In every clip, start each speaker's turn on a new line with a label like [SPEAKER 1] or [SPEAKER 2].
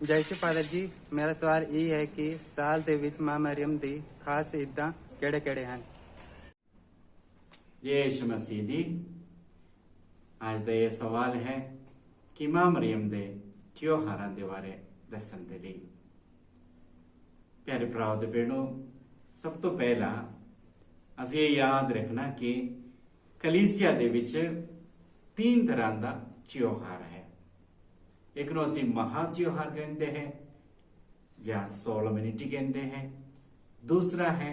[SPEAKER 1] ਜੈ ਸ਼੍ਰੀ ਫਾਦਰ ਜੀ, ਮੇਰਾ ਸਵਾਲ ਇਹ ਹੈ ਕਿ ਸਾਲ ਦੇ ਵਿੱਚ ਮਾਂ ਮਰੀਮ ਦੀ ਖਾਸ ਈਦਾਂ ਕਿਹੜੇ-ਕਿਹੜੇ ਹਨ।
[SPEAKER 2] यीशु मसीह दी ਅੱਜ ਦਾ ਇਹ ਸਵਾਲ ਹੈ ਕਿ ਮਾਂ ਮਰੀਮ ਦੇ ਤਿਉਹਾਰਾਂ ਦੇ ਬਾਰੇ ਦੱਸਣ ਦੇ ਲਈ। ਪਿਆਰੇ ਭਰਾਓ ਤੇ ਭੈਣੋ, ਸਭ ਤੋਂ ਪਹਿਲਾਂ ਅਸੀਂ ਇਹ ਯਾਦ ਰੱਖਣਾ ਕਿ ਕਲੀਸਿਆ ਦੇ ਵਿੱਚ 3 ਤਰ੍ਹਾਂ ਦਾ ਤਿਉਹਾਰ ਹੈ। ਇੱਕ ਨੂੰ ਅਸੀਂ ਮਹਾ ਤਿਉਹਾਰ ਕਹਿੰਦੇ हैं ਜਾਂ सोलमनिटी ਕਹਿੰਦੇ हैं। दूसरा है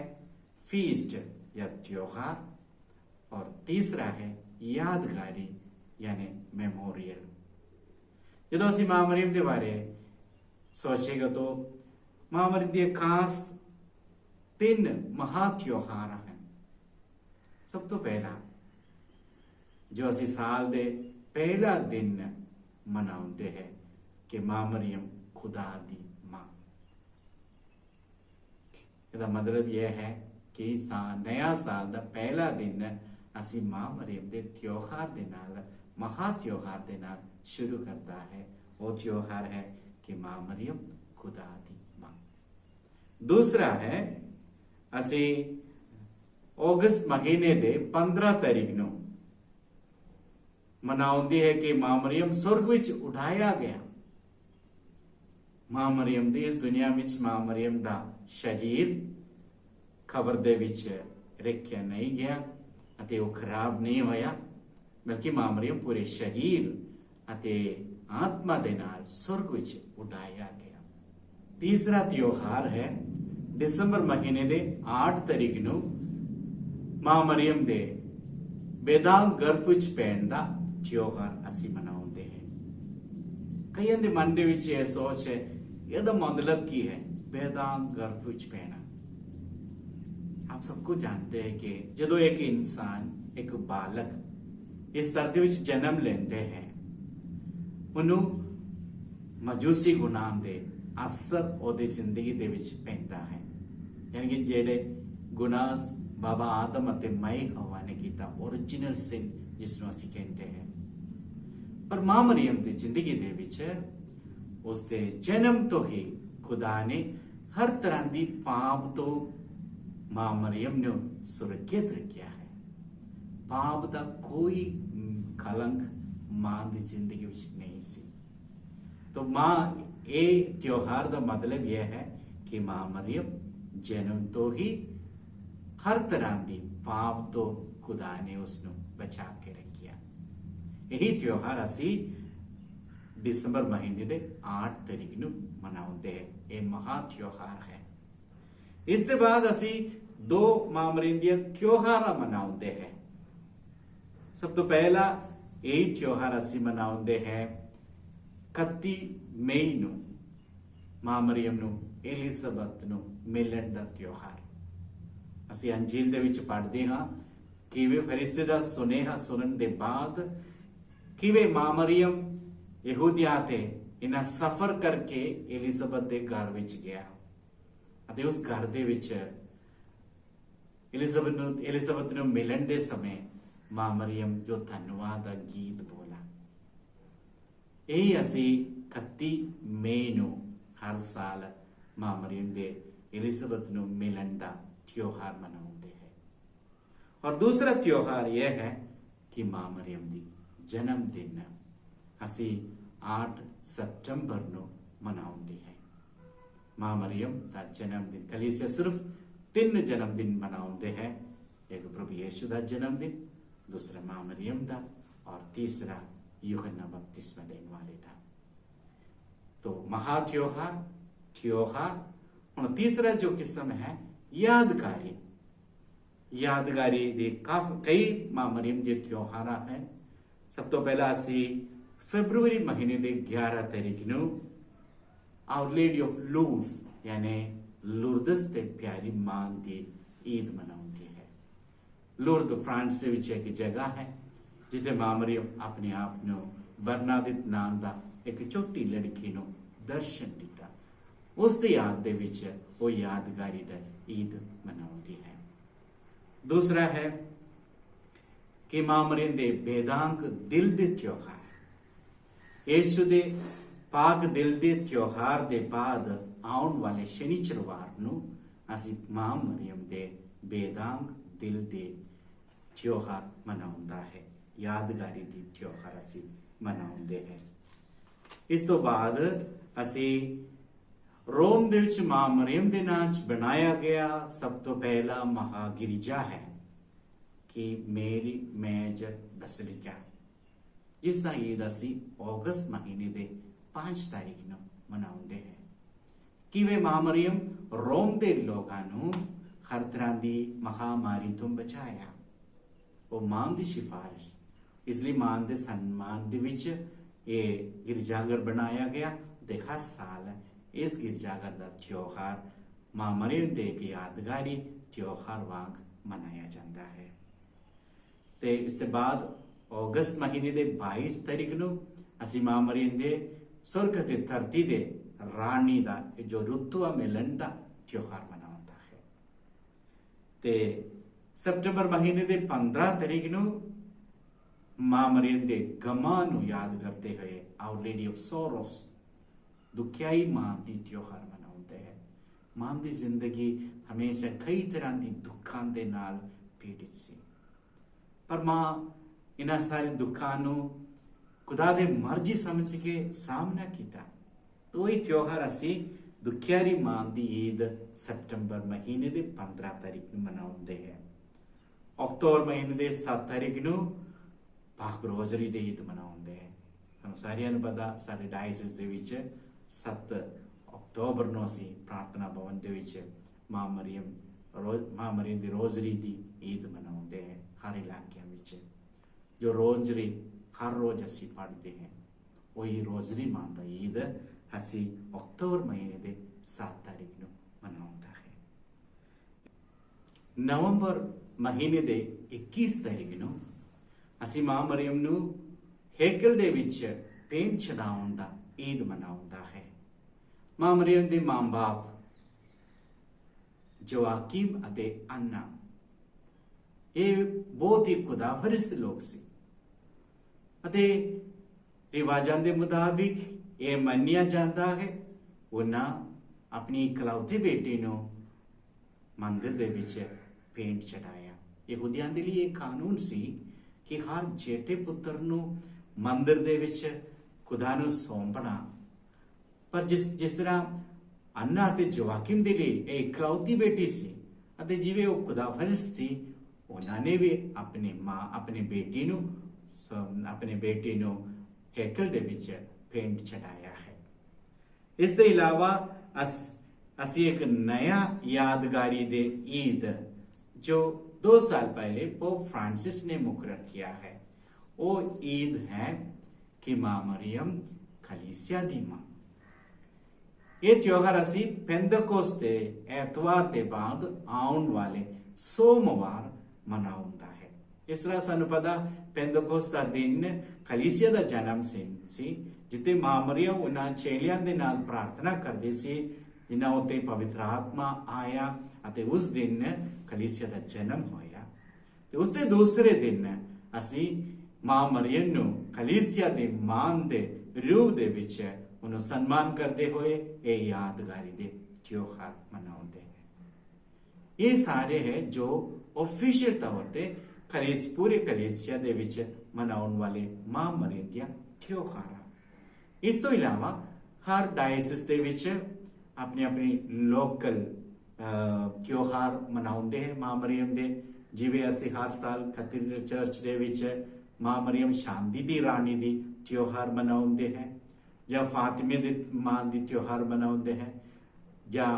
[SPEAKER 2] फीस्ट या त्योहार और तीसरा है यादगारी यानी मेमोरियल। ਜਦੋਂ ਅਸੀਂ ਮਾਂ ਮਰੀਮ ਦੇ ਬਾਰੇ ਸੋਚੇਗਾ तो ਮਾਂ ਮਰੀਮ ਦੇ ਖਾਸ 3 ਮਹਾ ਤਿਉਹਾਰ ਹਨ। ਸਭ ਤੋਂ ਪਹਿਲਾ ਜੋ ਅਸੀਂ ਸਾਲ ਦੇ ਪਹਿਲਾ ਦਿਨ ਮਨਾਉਂਦੇ ਹੈ ਕਿ ਮਾਂ ਮਰੀਮ खुदा दी मां। ਇਹਦਾ ਮਤਲਬ ਇਹ ਹੈ ਕਿ ਨया ਸਾਲ ਦਾ ਪਹਿਲਾ ਦਿਨ ਅਸੀਂ ਮਾਂ ਮਰੀਮ ਦੇ ਤਿਉਹਾਰ ਦੇ ਨਾਲ, ਮਹਾ ਤਿਉਹਾਰ ਦੇ ਨਾਲ ਸ਼ੁਰੂ ਕਰਦਾ ਹੈ। ਉਹ ਤਿਉਹਾਰ ਹੈ ਕਿ ਮਾਂ ਮਰੀਮ खुदा दी मां। दूसरा है ਅਸੀਂ ਅਗਸਤ ਮਹੀਨੇ ਦੇ 15 ਤਾਰੀਖ ਨੂੰ ਮਨਾਉਂਦੇ ਹੈ ਕਿ ਮਾਂ ਮਰੀਮ स्वर्ग ਵਿੱਚ ਉਠਾਇਆ ਗਿਆ। ਮਾਂ ਮਰੀਮ ਦੀ ਇਸ ਦੁਨੀਆ ਵਿੱਚ ਮਾਂ ਮਰੀਮ ਦਾ ਸ਼ਰੀਰ ਕਬਰ ਦੇ ਵਿੱਚ ਰੱਖਿਆ ਨਹੀਂ ਗਿਆ ਅਤੇ ਉਹ ਖਰਾਬ ਨਹੀਂ ਹੋਇਆ, ਬਲਕਿ ਮਾਂ ਮਰੀਮ ਪੂਰੇ ਸ਼ਰੀਰ ਅਤੇ ਆਤਮਾ ਦੇ ਨਾਲ स्वर्ग ਵਿੱਚ ਉਠਾਇਆ ਗਿਆ। ਤੀਸਰਾ ਤਿਉਹਾਰ ਹੈ ਦਸੰਬਰ ਮਹੀਨੇ ਦੇ 8 ਤਾਰੀਖ ਨੂੰ ਮਾਂ ਮਰੀਮ ਦੇ ਬੇਦਾਗ ਗਰਭ ਵਿੱਚ ਪੈਣ ਦਾ ਤਿਉਹਾਰ ਅਸੀਂ ਮਨਾਉਂਦੇ ਹਾਂ। ਕਈਆਂ ਦੇ ਮਨ ਦੇ ਵਿੱਚ ਇਹ ਸੋਚ ਹੈ, ਇਹਦਾ ਮਤਲਬ ਕੀ ਹੈ ਬੇਦਾਗ ਗਰਭ ਵਿੱਚ ਪੈਣਾ। आप सबको जानते हैं कि ਜਦੋਂ ਇੱਕ ਇਨਸਾਨ, ਇੱਕ ਬਾਲਕ ਇਸ ਧਰਤੀ ਵਿੱਚ ਜਨਮ ਲੈਂਦੇ ਹੈ, ਉਹਨੂੰ ਮਜੂਸੀ ਗੁਨਾਹ ਦੇ ਅਸਰ ਉਹਦੀ ਜ਼ਿੰਦਗੀ ਦੇ ਵਿੱਚ ਪੈਂਦਾ ਹੈ। ਯਾਨੀ ਕਿ ਜਿਹੜੇ ਗੁਨਾਹ ਬਾਬਾ ਆਦਮ ਅਤੇ ਮਾਈ ਹਵਾ ਨੇ ਕੀਤਾ, ओरिजिनल sin ਜਿਸ ਨੂੰ ਅਸੀਂ ਕਹਿੰਦੇ ਹਾਂ। ਪਰ ਮਾਂ ਮਰੀਮ ਦੀ ਜ਼ਿੰਦਗੀ ਦੇ ਵਿੱਚ ਉਸਦੇ ਜਨਮ ਤੋਂ ਹੀ ਖੁਦਾ ਨੇ ਹਰ ਤਰ੍ਹਾਂ ਦੀ ਪਾਪ ਤੋਂ ਮਾਂ ਮਰੀਮ ਨੂੰ ਸੁਰੱਖਿਅਤ ਰੱਖਿਆ ਹੈ। ਪਾਪ ਦਾ ਕੋਈ ਕਲੰਕ ਮਾਂ ਦੀ ਜ਼ਿੰਦਗੀ ਵਿੱਚ ਨਹੀਂ ਸੀ। तो मां ਇਹ ਤਿਉਹਾਰ ਦਾ ਮਤਲਬ ਇਹ ਹੈ ਕਿ ਮਾਂ ਮਰੀਮ ਜਨਮ ਤੋਂ ਹੀ ਹਰ ਤਰ੍ਹਾਂ ਦੀ ਪਾਪ ਤੋਂ ਖੁਦਾ ਨੇ ਉਸ ਨੂੰ ਬਚਾ ਕੇ ਰੱਖਿਆ। ਇਹੀ ਤਿਉਹਾਰ ਅਸੀਂ ਦਸੰਬਰ ਮਹੀਨੇ ਦੇ 8 ਤਾਰੀਖ ਨੂੰ ਮਨਾਉਂਦੇ ਹਾਂ। ਇਹ ਮਹਾ ਤਿਉਹਾਰ ਹੈ। ਇਸ ਦੇ ਬਾਅਦ ਅਸੀਂ 2 ਮਾਂ ਮਰੀਮ ਦੀਆਂ ਤਿਉਹਾਰਾਂ ਮਨਾਉਂਦੇ ਹਾਂ। ਸਭ ਤੋਂ ਪਹਿਲਾ ਇਹ ਤਿਉਹਾਰ ਅਸੀਂ ਮਨਾਉਂਦੇ ਹਾਂ 31 ਮਈ ਨੂੰ ਮਾਂ ਮਰੀਮ ਨੂੰ ਐਲਿਜ਼ਾਬੈਥ ਨੂੰ ਮਿਲਣ ਦਾ ਤਿਉਹਾਰ। ਅਸੀਂ ਅੰਜੀਲ ਦੇ ਵਿੱਚ ਪੜ੍ਹਦੇ ਹਾਂ ਕਿਵੇਂ ਫਰਿਸ਼ਤੇ ਦਾ ਸੁਨੇਹਾ ਸੁਣਨ ਦੇ ਬਾਅਦ ਕਿਵੇਂ ਮਾਂ ਮਰੀਮ ਯਹੂਦੀਆ ਤੇ ਇਹਨਾਂ ਸਫ਼ਰ ਕਰਕੇ ਐਲਿਜ਼ਾਬੈਥ ਦੇ ਘਰ ਵਿੱਚ ਗਿਆ ਅਤੇ ਉਸ ਘਰ ਦੇ ਵਿੱਚ ਐਲਿਜ਼ਾਬੈਥ ਨੂੰ ਮਿਲਣ ਦੇ ਸਮੇਂ ਮਾਂ ਮਰੀਮ ਜੋ ਧੰਨਵਾਦ ਦਾ ਗੀਤ ਬੋਲਾ। ਇਹ ਅਸੀਂ 31 ਮਈ ਨੂੰ ਹਰ ਸਾਲ ਮਾਂ ਮਰੀਮ ਦੇ ਐਲਿਜ਼ਾਬੈਥ ਨੂੰ ਮਿਲਣ ਦਾ ਤਿਉਹਾਰ ਮਨਾਉਂਦੇ ਹੈ। ਔਰ ਦੂਸਰਾ ਤਿਉਹਾਰ ਇਹ ਹੈ ਕਿ ਮਾਂ ਮਰੀਮ ਦੀ ਜਨਮ ਦਿਨ ਅਸੀਂ 8 ਸਤੰਬਰ ਨੂੰ ਮਨਾਉਂਦੇ ਹੈ। मां मरियम का जन्मदिन। कलीसिया सिर्फ 3 जन्मदिन मनाते हैं। एक प्रभु यीशु का जन्मदिन, दूसरा मां मरियम का और तीसरा यूहन्ना बपतिस्मा देने वाले था। तो महा त्योहार और तीसरा जो किस्म है यादगारी। यादगारी दे कई मां मरियम के त्योहार हैं। सब तो पहला असी फरवरी महीने के 11 तारीख ਨੂੰ आवर लेडी ऑफ लूर्स यानी लुर्दस ते प्यारी मां की ईद मनाती है। लुर्द फ्रांस ਦੇ ਵਿੱਚ ਇੱਕ ਜਗ੍ਹਾ ਹੈ ਜਿੱਥੇ ਮਾਂ ਮਰੀਮ ਆਪਣੇ ਆਪ ਨੂੰ ਬਰਨਾਦਿਤ ਨਾਮ ਦਾ ਇੱਕ ਛੋਟੀ ਲੜਕੀ ਨੂੰ ਦਰਸ਼ਨ ਦਿੱਤਾ। ਉਸ ਦੀ ਯਾਦ ਦੇ ਵਿੱਚ ਉਹ ਯਾਦਗਾਰੀ ਦਾ ਈਦ ਮਨਾਉਂਦੀ ਹੈ। दूसरा है कि मां मरियम ਦੇ ਬੇਦਾਗ ਦਿਲ ਦੇ ਤਿਉਹਾਰ। ਯीशु ਦੇ ਪਾਕ ਦਿਲ ਦੇ ਤਿਉਹਾਰ ਦੇ ਬਾਅਦ ਆਉਣ ਵਾਲੇ ਸ਼ਨੀਚਰਵਾਰ ਨੂੰ ਅਸੀਂ ਮਾਂ ਮਰੀਮ ਦੇ ਬੇਦਾਗ ਦਿਲ ਦੇ ਤਿਉਹਾਰ ਮਨਾਉਂਦਾ ਹੈ, ਯਾਦਗਾਰੀ ਦੀ ਤਿਉਹਾਰ ਅਸੀਂ ਮਨਾਉਂਦੇ ਹੈ। ਇਸ ਤੋਂ ਬਾਅਦ ਅਸੀਂ ਰੋਮ ਦੇ ਵਿੱਚ ਮਾਂ ਮਰੀਮ ਦੇ ਨਾਂ 'ਚ ਬਣਾਇਆ ਗਿਆ ਸਭ ਤੋਂ ਪਹਿਲਾ ਮਹਾਗਿਰਜਾ ਹੈ ਕਿ ਮੇਰੀ ਮੇਜ ਬੈਸਿਲਿਕਾ, ਜਿਸ ਦਾ ਈਦ ਅਸੀਂ ਅਗਸਤ ਮਹੀਨੇ ਦੇ 5 ਤਾਰੀਖ ਨੂੰ ਮਨਾਉਂਦੇ ਹਾਂ। ਕਿਵੇਂ ਮਾਂ ਮਰੀਮ ਰੋਮ ਦੇ ਲੋਕਾਂ ਨੂੰ ਹਰ ਤਰ੍ਹਾਂ ਦੀ ਮਹਾਮਾਰੀ ਤੋਂ ਬਚਾਇਆ, ਉਹ ਮਾਂ ਦੀ ਸਿਫਾਰਿਸ਼, ਇਸ ਲਈ ਮਾਂ ਦੇ ਸਨਮਾਨ ਦੇ ਵਿੱਚ ਇਹ ਗਿਰਜਾਘਰ ਬਣਾਇਆ ਗਿਆ ਤੇ ਹਰ ਸਾਲ ਇਸ ਗਿਰਜਾਘਰ ਦਾ ਤਿਉਹਾਰ ਮਾਂ ਮਰੀਮ ਦੇ ਇੱਕ ਯਾਦਗਾਰੀ ਤਿਉਹਾਰ ਵਾਂਗ ਮਨਾਇਆ ਜਾਂਦਾ ਹੈ। ਤੇ ਇਸ ਤੋਂ ਬਾਅਦ ਅਗਸਤ ਮਹੀਨੇ ਦੇ 22 ਤਾਰੀਖ ਨੂੰ ਅਸੀਂ ਮਾਂ ਮਰੀਮ ਦੇ ਸੁਰਗ ਤੇ ਧਰਤੀ ਦੇ ਰਾਣੀ ਦਾ ਜੋ ਰੁੱਤਵਾ ਮਿਲਣ ਦਾ ਤਿਉਹਾਰ ਮਨਾਉਂਦਾ ਹੈ। ਤੇ ਸਤੰਬਰ ਮਹੀਨੇ ਦੇ 15 ਤਾਰੀਖ ਨੂੰ ਮਾਂ ਮਰੀਮ ਦੇ ਗਮਾਂ ਨੂੰ ਯਾਦ ਕਰਦੇ ਹੋਏ ਆਵਰ ਲੇਡੀ ਆਫ ਸੋਰੋਸ, ਦੁਖਿਆਈ ਮਾਂ ਦੀ ਤਿਉਹਾਰ ਮਨਾਉਂਦੇ ਹੈ। ਮਾਂ ਦੀ ਜ਼ਿੰਦਗੀ ਹਮੇਸ਼ਾ ਕਈ ਤਰ੍ਹਾਂ ਦੀ ਦੁੱਖਾਂ ਦੇ ਨਾਲ ਪੀੜਿਤ ਸੀ, ਪਰ ਮਾਂ ਇਹਨਾਂ ਸਾਰੇ ਦੁੱਖਾਂ ਨੂੰ ਖੁਦਾ ਦੇ ਮਰਜ਼ੀ ਸਮਝ ਕੇ ਸਾਹਮਣਾ ਕੀਤਾ। तो ये त्योहार असी दुखियारी मां की ईद सितंबर महीने के 15 तारीख को मनाते हैं। अक्तूबर महीने के 7 तारीख को पाक रोजरी की ईद मनाते हैं। हम सारियां नूं पता साडे डायसिस दे विच 7 अक्तूबर को असी प्रार्थना भवन दे विच मां मरियम की रोजरी की ईद मनाते हैं। हर इलाके विच जो रोजरी हर रोज असी पढ़ते हैं, वही रोजरी मां की ईद असी अक्तूबर महीने के 7 तारीख को मनाता है। नवंबर महीने के 21 तारीख को असी मां मरियम नूं हेकल दे विच पेंट चढ़ाउण दा ईद मनाउंदा है। मां मरियम दे मां बाप जोआकिम अते अन्ना ये बहुत ही खुदाफरिस्त लोग सी अते रिवाजां दे मुताबिक ये मन्निया जाता है उन्हें अपनी इकलौते बेटे को मंदिर दे विच पेंट चढ़ाया। यहूदियां दे लिए एक कानून सी कि हर जेठे पुत्र नु मंदिर दे विच खुदा नु सौंपना, पर जिस तरह अन्ना ते जोआकिम दे लिए एक इकलौती बेटी सी अते जिवें वो खुदा फरिस्त सी, उन्होंने भी अपने बेटे नु हेकल दे विच पेंट चढ़ाया है। इसके अलावा असी एक नया यादगारी दे ईद जो 2 साल पहले पोप फ्रांसिस ने मुकर्रर किया है, वो ईद है कि मां मरियम कलीसिया दी मां। ये त्योहार असी पेंतकोस्ते एतवार के बाद आउण वाले सोमवार मनाउंदा है। इस तरह सानू पता पेंतकोस्त दा दिन कलीसिया दा जन्म सी जिते मां मरियम उन्हां चेलियां दे नाल प्रार्थना करदी सी जिन्हां उत्ते पवित्र आत्मा आया अते उस दिन कलीसिया दा जन्म होया। ते उसदे दूसरे दिन असी मां मरियम नूं कलीसिया दे मान दे रूप दे विच उन्हें सन्मान करते हुए ये यादगारी दे त्योहार मनाते हैं। ये सारे हैं जो ऑफिशियल तौर पर पूरे कलीसिया दे विच मनाउण वाले मां मरियम दियां त्योहार। इस तो इलावा हर डायसिस दे विच अपनी अपनी लोकल त्योहार मनाउंदे हैं मां मरियम दे। जिवें असी हर साल कैथेड्रल चर्च दे विच मां मरियम शांति दी रानी दी त्योहार मनाउंदे हैं, या फातिमे दे मां दी त्योहार मनाउंदे हैं, या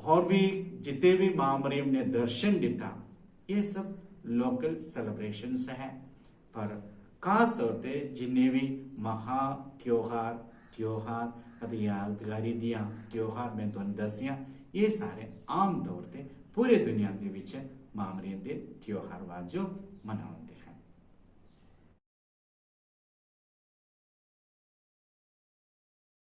[SPEAKER 2] और भी जिते भी मां मरियम ने दर्शन दिता, ये सब लोकल सेलिब्रेशंस हैं। पर खास तौर पर जिन्हें भी महा त्योहार यादगारी दियां त्योहार मैं तुहानूं दसियां, ये सारे आम तौर पर पूरे दुनिया के विच मां मरियम दे त्योहार वाजो मनाउंदे।